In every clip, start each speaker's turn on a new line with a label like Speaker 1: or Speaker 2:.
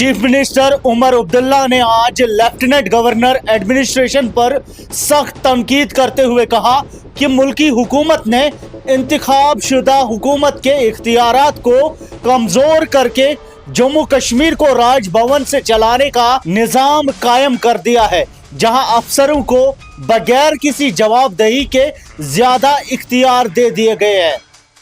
Speaker 1: Chief minister Omar Abdullah ने आज lieutenant governor administration पर सख्त तनकीद करते हुए कहा कि मुल्की हुकूमत ने इंतखाबशुदा हुकूमत के इख्तियारात को कमजोर करके जम्मू कश्मीर को राजभवन से चलाने का निजाम कायम कर दिया है, जहां अफसरों को बगैर किसी जवाबदेही के ज्यादा इख्तियार दे दिए गए हैं।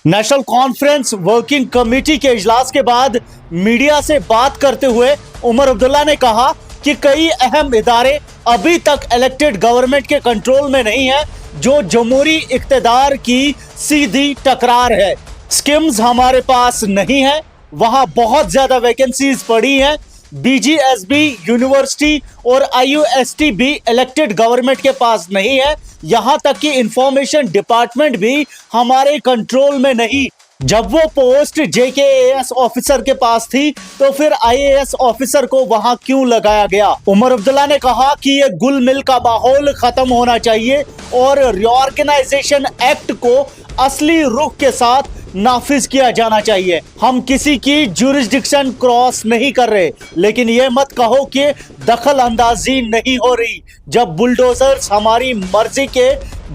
Speaker 1: नेशनल कॉन्फ्रेंस वर्किंग कमेटी के इजलास के बाद मीडिया से बात करते हुए उमर अब्दुल्ला ने कहा कि कई अहम इदारे अभी तक इलेक्टेड गवर्नमेंट के कंट्रोल में नहीं है, जो जमहूरी इख्तिदार की सीधी टकरार है। स्कीम्स हमारे पास नहीं है, वहां बहुत ज्यादा वैकेंसीज पड़ी हैं। बीजीएसबी यूनिवर्सिटी और आईयूएसटी भी इलेक्टेड गवर्नमेंट के पास नहीं है, यहां तक कि इंफॉर्मेशन डिपार्टमेंट भी हमारे कंट्रोल में नहीं। जब वो पोस्ट जेकेएएस ऑफिसर के पास थी तो फिर आईएएस ऑफिसर को वहां क्यों लगाया गया? उमर अब्दुल्ला ने कहा कि ये गुल मिल का माहौल खत्म होना चाहिए और रिऑर्गेनाइजेशन एक्ट को असली रुख के साथ नाफिज किया जाना चाहिए। हम किसी की जुरिस्डिक्शन क्रॉस नहीं कर रहे, लेकिन ये मत कहो कि दखल अंदाजी नहीं हो रही। जब बुलडोजर्स हमारी मर्जी के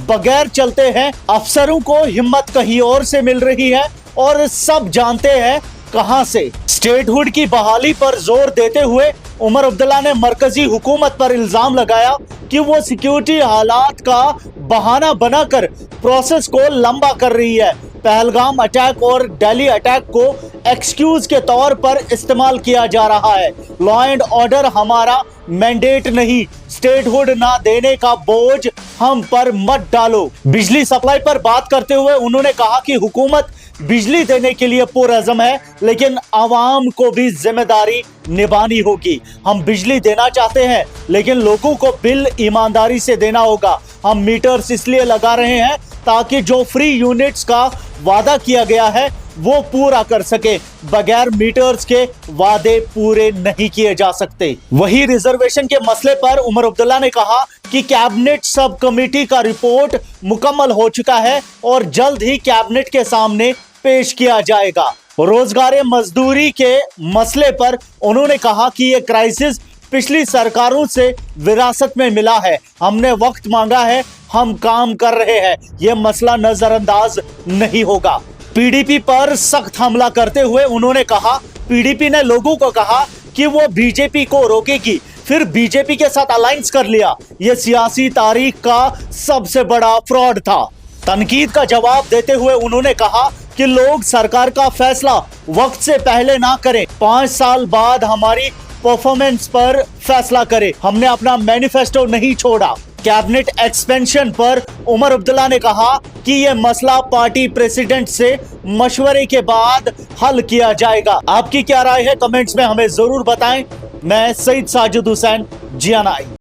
Speaker 1: बगैर चलते हैं, अफसरों को हिम्मत कहीं और से मिल रही है और सब जानते हैं कहां से। स्टेटहुड की बहाली पर जोर देते हुए उमर अब्दुल्ला ने मरकजी हुकूमत पर इल्जाम लगाया कि वो सिक्योरिटी हालात का बहाना बनाकर प्रोसेस को लंबा कर रही है। पहलगाम अटैक और दिल्ली अटैक को एक्सक्यूज के तौर पर इस्तेमाल किया जा रहा है। लॉ एंड ऑर्डर हमारा मैंडेट नहीं, स्टेटहुड ना देने का बोझ हम पर मत डालो। बिजली सप्लाई पर बात करते हुए उन्होंने कहा कि हुकूमत बिजली देने के लिए पुरअज़म है, लेकिन आवाम को भी जिम्मेदारी निभानी होगी। हम बिजली देना चाहते हैं, लेकिन लोगों को बिल ईमानदारी से देना होगा। हम मीटर्स इसलिए लगा रहे हैं ताकि जो फ्री यूनिट्स का वादा किया गया है वो पूरा कर सके। बगैर मीटर्स के वादे पूरे नहीं किए जा सकते। वही रिजर्वेशन के मसले पर उमर अब्दुल्ला ने कहा कि कैबिनेट सब कमेटी का रिपोर्ट मुकम्मल हो चुका है और जल्द ही कैबिनेट के सामने पेश किया जाएगा। रोजगार मजदूरी के मसले पर उन्होंने कहा कि ये क्राइसिस पिछली सरकारों से विरासत में मिला है। हमने वक्त मांगा है, हम काम कर रहे हैं, यह मसला नजरअंदाज नहीं होगा। पीडीपी पर सख्त हमला करते हुए उन्होंने कहा, पीडीपी ने लोगों को कहा कि वो बीजेपी को रोकेगी, फिर बीजेपी के साथ अलायंस कर लिया। यह सियासी तारीख का सबसे बड़ा फ्रॉड था। तनकीद का जवाब देते हुए उन्होंने कहा कि लोग सरकार का फैसला वक्त से पहले ना करें, 5 साल बाद हमारी परफॉर्मेंस पर फैसला करें। हमने अपना मैनिफेस्टो नहीं छोड़ा। कैबिनेट एक्सपेंशन पर उमर अब्दुल्ला ने कहा कि यह मसला पार्टी प्रेसिडेंट से मशवरे के बाद हल किया जाएगा। आपकी क्या राय है? कमेंट्स में हमें जरूर बताएं। मैं सईद साजिद हुसैन, GNI।